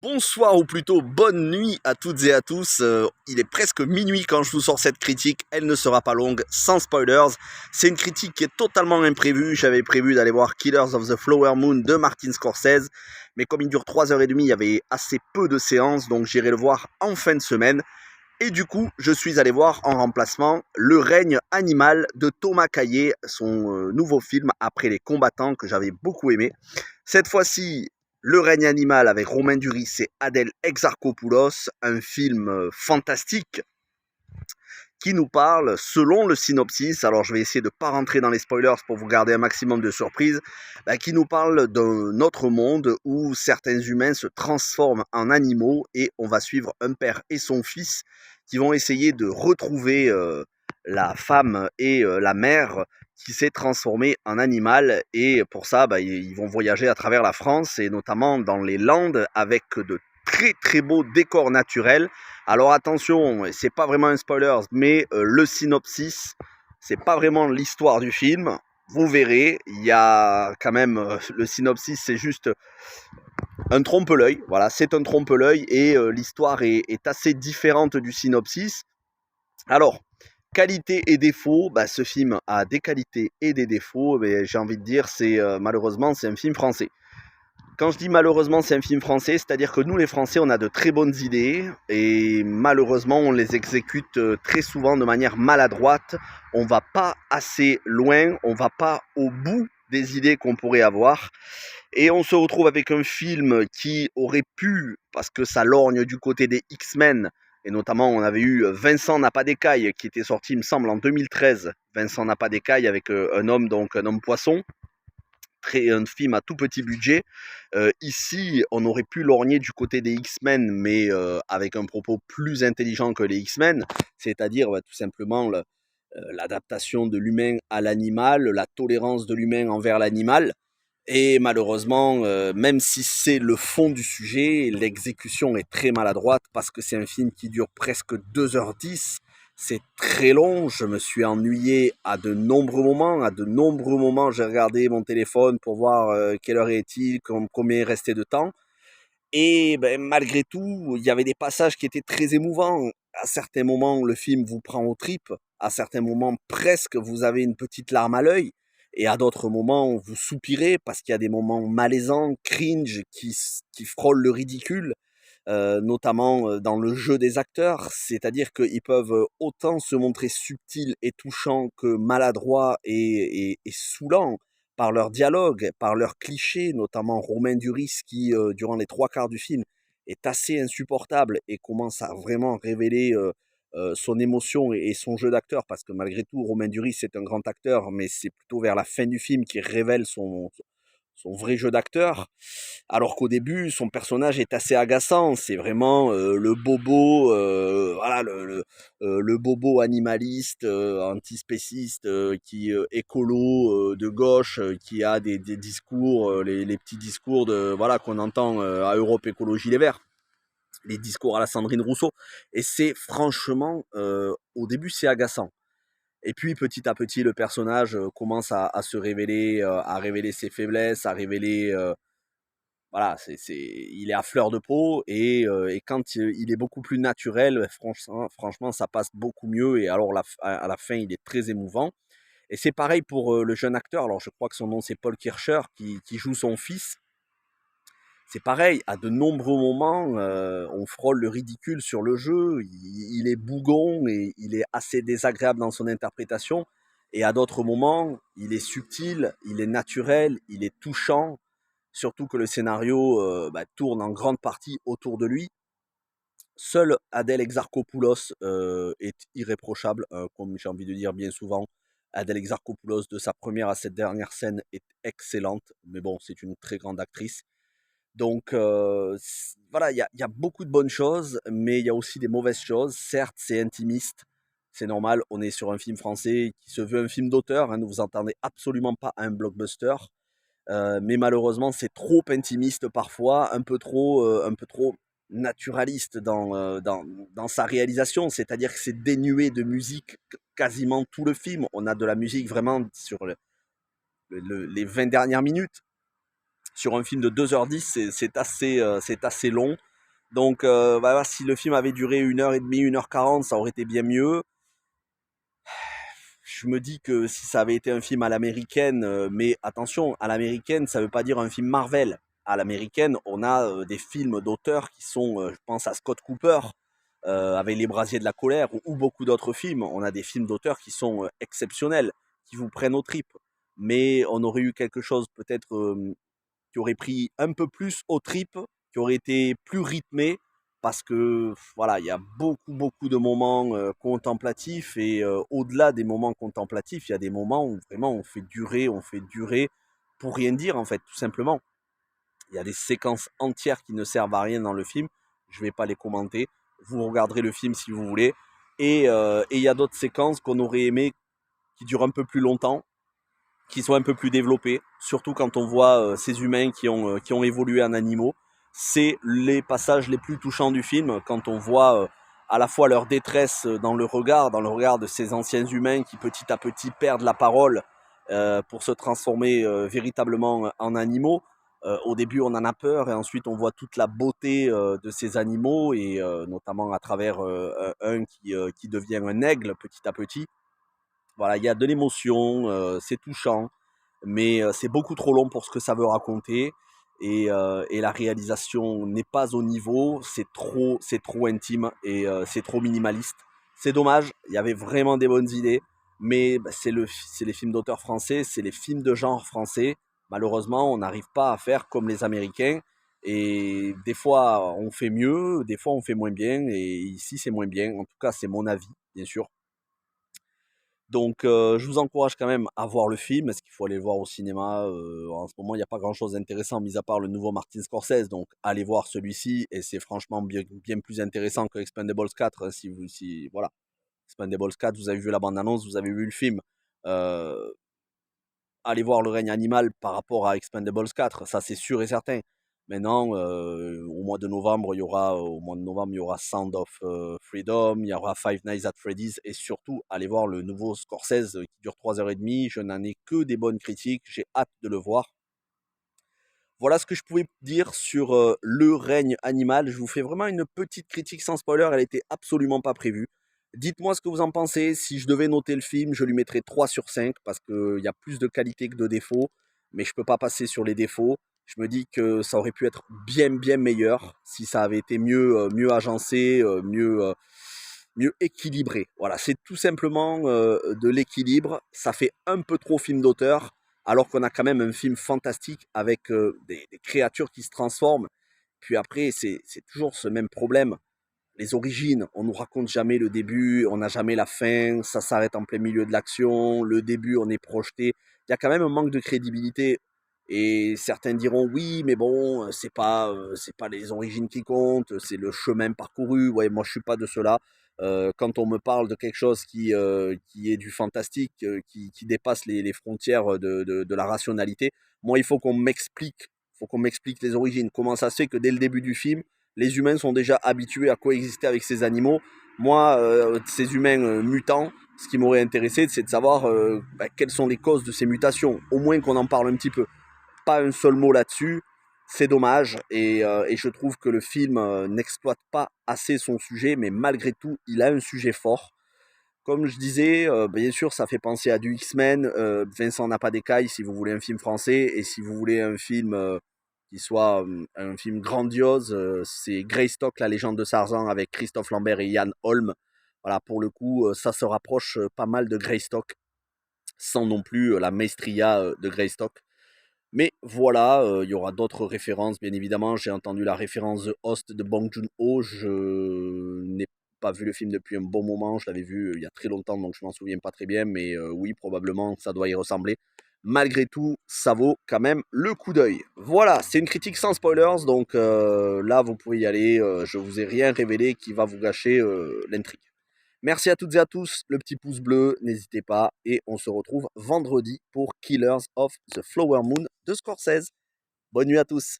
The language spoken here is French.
Bonsoir ou plutôt bonne nuit à toutes et à tous. Il est presque minuit quand je vous sors cette critique. Elle ne sera pas longue, sans spoilers. C'est une critique qui est totalement imprévue. J'avais prévu d'aller voir Killers of the Flower Moon de Martin Scorsese. Mais comme il dure 3h30, il y avait assez peu de séances. Donc j'irai le voir en fin de semaine. Et du coup, je suis allé voir en remplacement Le règne animal de Thomas Caillet, son nouveau film après Les Combattants que j'avais beaucoup aimé. Cette fois-ci, Le règne animal avec Romain Duris et Adèle Exarchopoulos, un film fantastique qui nous parle, selon le synopsis, alors je vais essayer de ne pas rentrer dans les spoilers pour vous garder un maximum de surprises, qui nous parle d'un autre monde où certains humains se transforment en animaux et on va suivre un père et son fils qui vont essayer de retrouver la femme et la mère qui s'est transformée en animal et pour ça ils vont voyager à travers la France et notamment dans les Landes avec de très très beaux décors naturels. Alors attention, c'est pas vraiment un spoiler, mais le synopsis, c'est pas vraiment l'histoire du film. Vous verrez, il y a quand même le synopsis, c'est juste un trompe-l'œil. Voilà, c'est un trompe-l'œil et l'histoire est assez différente du synopsis. Alors, qualité et défauts, ce film a des qualités et des défauts. Mais j'ai envie de dire, c'est malheureusement c'est un film français. Quand je dis malheureusement c'est un film français, c'est-à-dire que nous les Français on a de très bonnes idées et malheureusement on les exécute très souvent de manière maladroite. On va pas assez loin, on va pas au bout des idées qu'on pourrait avoir et on se retrouve avec un film qui aurait pu, parce que ça lorgne du côté des X-Men, et notamment on avait eu Vincent n'a pas d'écailles qui était sorti il me semble en 2013, Vincent n'a pas d'écailles avec un homme, donc un homme poisson, un film à tout petit budget. Ici, on aurait pu lorgner du côté des X-Men, mais avec un propos plus intelligent que les X-Men, c'est-à-dire tout simplement l'adaptation de l'humain à l'animal, la tolérance de l'humain envers l'animal. Et malheureusement, même si c'est le fond du sujet, l'exécution est très maladroite parce que c'est un film qui dure presque 2h10. C'est très long, je me suis ennuyé à de nombreux moments. À de nombreux moments, j'ai regardé mon téléphone pour voir quelle heure est-il, combien il restait de temps. Et malgré tout, il y avait des passages qui étaient très émouvants. À certains moments, le film vous prend aux tripes. À certains moments, presque, vous avez une petite larme à l'œil. Et à d'autres moments, vous soupirez parce qu'il y a des moments malaisants, cringe, qui frôlent le ridicule, notamment dans le jeu des acteurs. C'est-à-dire qu'ils peuvent autant se montrer subtils et touchants que maladroits et saoulants par leur dialogue, par leurs clichés, notamment Romain Duris qui, durant les 3 quarts du film, est assez insupportable et commence à vraiment révéler son émotion et son jeu d'acteur, parce que malgré tout, Romain Duris est un grand acteur, mais c'est plutôt vers la fin du film qu'il révèle son vrai jeu d'acteur, alors qu'au début, son personnage est assez agaçant. C'est vraiment le bobo, voilà, le bobo animaliste, antispéciste, qui écolo de gauche, qui a des discours, les petits discours de voilà qu'on entend à Europe Écologie Les Verts, les discours à la Sandrine Rousseau. Et c'est franchement, au début, c'est agaçant. Et puis petit à petit, le personnage commence à se révéler, à révéler ses faiblesses, à révéler, voilà, il est à fleur de peau et quand il est beaucoup plus naturel, franchement, ça passe beaucoup mieux. Et alors à la fin, il est très émouvant. Et c'est pareil pour le jeune acteur. Alors je crois que son nom c'est Paul Kircher qui joue son fils. C'est pareil, à de nombreux moments, on frôle le ridicule sur le jeu. Il est bougon et il est assez désagréable dans son interprétation. Et à d'autres moments, il est subtil, il est naturel, il est touchant. Surtout que le scénario tourne en grande partie autour de lui. Seule Adèle Exarchopoulos est irréprochable, comme j'ai envie de dire bien souvent. Adèle Exarchopoulos, de sa première à cette dernière scène, est excellente. Mais bon, c'est une très grande actrice. Donc voilà, il y a beaucoup de bonnes choses, mais il y a aussi des mauvaises choses. Certes, c'est intimiste, c'est normal, on est sur un film français qui se veut un film d'auteur, hein, ne vous entendez absolument pas à un blockbuster. Mais malheureusement, c'est trop intimiste parfois, un peu trop naturaliste dans sa réalisation. C'est-à-dire que c'est dénué de musique quasiment tout le film. On a de la musique vraiment sur les 20 dernières minutes. Sur un film de 2h10, c'est assez long. Donc, bah, si le film avait duré 1h30, 1h40, ça aurait été bien mieux. Je me dis que si ça avait été un film à l'américaine, mais attention, à l'américaine, ça veut pas dire un film Marvel. À l'américaine, on a des films d'auteurs qui sont, je pense à Scott Cooper, avec Les Brasiers de la colère, ou beaucoup d'autres films. On a des films d'auteurs qui sont exceptionnels, qui vous prennent aux tripes. Mais on aurait eu quelque chose peut-être qui aurait pris un peu plus aux tripes, qui aurait été plus rythmé, parce que voilà, il y a beaucoup de moments contemplatifs et au-delà des moments contemplatifs, il y a des moments où vraiment on fait durer pour rien dire en fait, tout simplement. Il y a des séquences entières qui ne servent à rien dans le film. Je vais pas les commenter. Vous regarderez le film si vous voulez. Et il y a d'autres séquences qu'on aurait aimé qui durent un peu plus longtemps, qui sont un peu plus développés, surtout quand on voit ces humains qui ont évolué en animaux. C'est les passages les plus touchants du film, quand on voit à la fois leur détresse dans le regard de ces anciens humains qui petit à petit perdent la parole pour se transformer véritablement en animaux. Au début, on en a peur et ensuite on voit toute la beauté de ces animaux et notamment à travers un qui devient un aigle petit à petit. Voilà, il y a de l'émotion, c'est touchant, mais c'est beaucoup trop long pour ce que ça veut raconter. Et la réalisation n'est pas au niveau, c'est trop intime et c'est trop minimaliste. C'est dommage, il y avait vraiment des bonnes idées, mais bah, c'est les films d'auteurs français, c'est les films de genre français. Malheureusement, on n'arrive pas à faire comme les Américains. Et des fois, on fait mieux, des fois, on fait moins bien. Et ici, c'est moins bien. En tout cas, c'est mon avis, bien sûr. Donc, je vous encourage quand même à voir le film. Est-ce qu'il faut aller le voir au cinéma? En ce moment, il n'y a pas grand-chose d'intéressant, mis à part le nouveau Martin Scorsese. Donc, allez voir celui-ci. Et c'est franchement bien plus intéressant que Expendables 4. Hein, voilà. Expendables 4, vous avez vu la bande-annonce, vous avez vu le film. Euh, Allez voir le règne animal par rapport à Expendables 4, ça c'est sûr et certain. Maintenant, au mois de novembre, il y aura Sound of Freedom, il y aura Five Nights at Freddy's et surtout, allez voir le nouveau Scorsese qui dure 3h30. Je n'en ai que des bonnes critiques, j'ai hâte de le voir. Voilà ce que je pouvais dire sur le règne animal. Je vous fais vraiment une petite critique sans spoiler, elle était absolument pas prévue. Dites-moi ce que vous en pensez. Si je devais noter le film, je lui mettrais 3 sur 5 parce qu'il y a plus de qualité que de défauts. Mais je peux pas passer sur les défauts. Je me dis que ça aurait pu être bien meilleur si ça avait été mieux agencé, mieux équilibré. Voilà, c'est tout simplement de l'équilibre. Ça fait un peu trop film d'auteur alors qu'on a quand même un film fantastique avec des créatures qui se transforment. Puis après, c'est toujours ce même problème. Les origines, on nous raconte jamais le début, on n'a jamais la fin, ça s'arrête en plein milieu de l'action, le début, on est projeté. Il y a quand même un manque de crédibilité. Et certains diront oui, mais bon, c'est pas les origines qui comptent, c'est le chemin parcouru. Ouais, moi je suis pas de cela. Quand on me parle de quelque chose qui est du fantastique, qui dépasse les frontières de la rationalité, moi il faut qu'on m'explique les origines. Comment ça se fait que dès le début du film, les humains sont déjà habitués à coexister avec ces animaux. Moi, ces humains mutants, ce qui m'aurait intéressé, c'est de savoir quelles sont les causes de ces mutations. Au moins qu'on en parle un petit peu. Pas un seul mot là-dessus. C'est dommage. Et je trouve que le film n'exploite pas assez son sujet, mais malgré tout, il a un sujet fort. Comme je disais, bien sûr, ça fait penser à du X-Men. Vincent n'a pas d'écaille si vous voulez un film français. Et si vous voulez un film qui soit un film grandiose, c'est Greystock, la légende de Tarzan avec Christophe Lambert et Ian Holm. Voilà, pour le coup, ça se rapproche pas mal de Greystock, sans non plus la maestria de Greystock. Mais voilà, il y aura d'autres références, bien évidemment. J'ai entendu la référence The Host de Bong Joon-ho. Je n'ai pas vu le film depuis un bon moment. Je l'avais vu il y a très longtemps, donc je m'en souviens pas très bien. Mais oui, probablement, ça doit y ressembler. Malgré tout, ça vaut quand même le coup d'œil. Voilà, c'est une critique sans spoilers, donc là, vous pouvez y aller. Je vous ai rien révélé qui va vous gâcher l'intrigue. Merci à toutes et à tous, le petit pouce bleu, n'hésitez pas, et on se retrouve vendredi pour Killers of the Flower Moon de Scorsese. Bonne nuit à tous.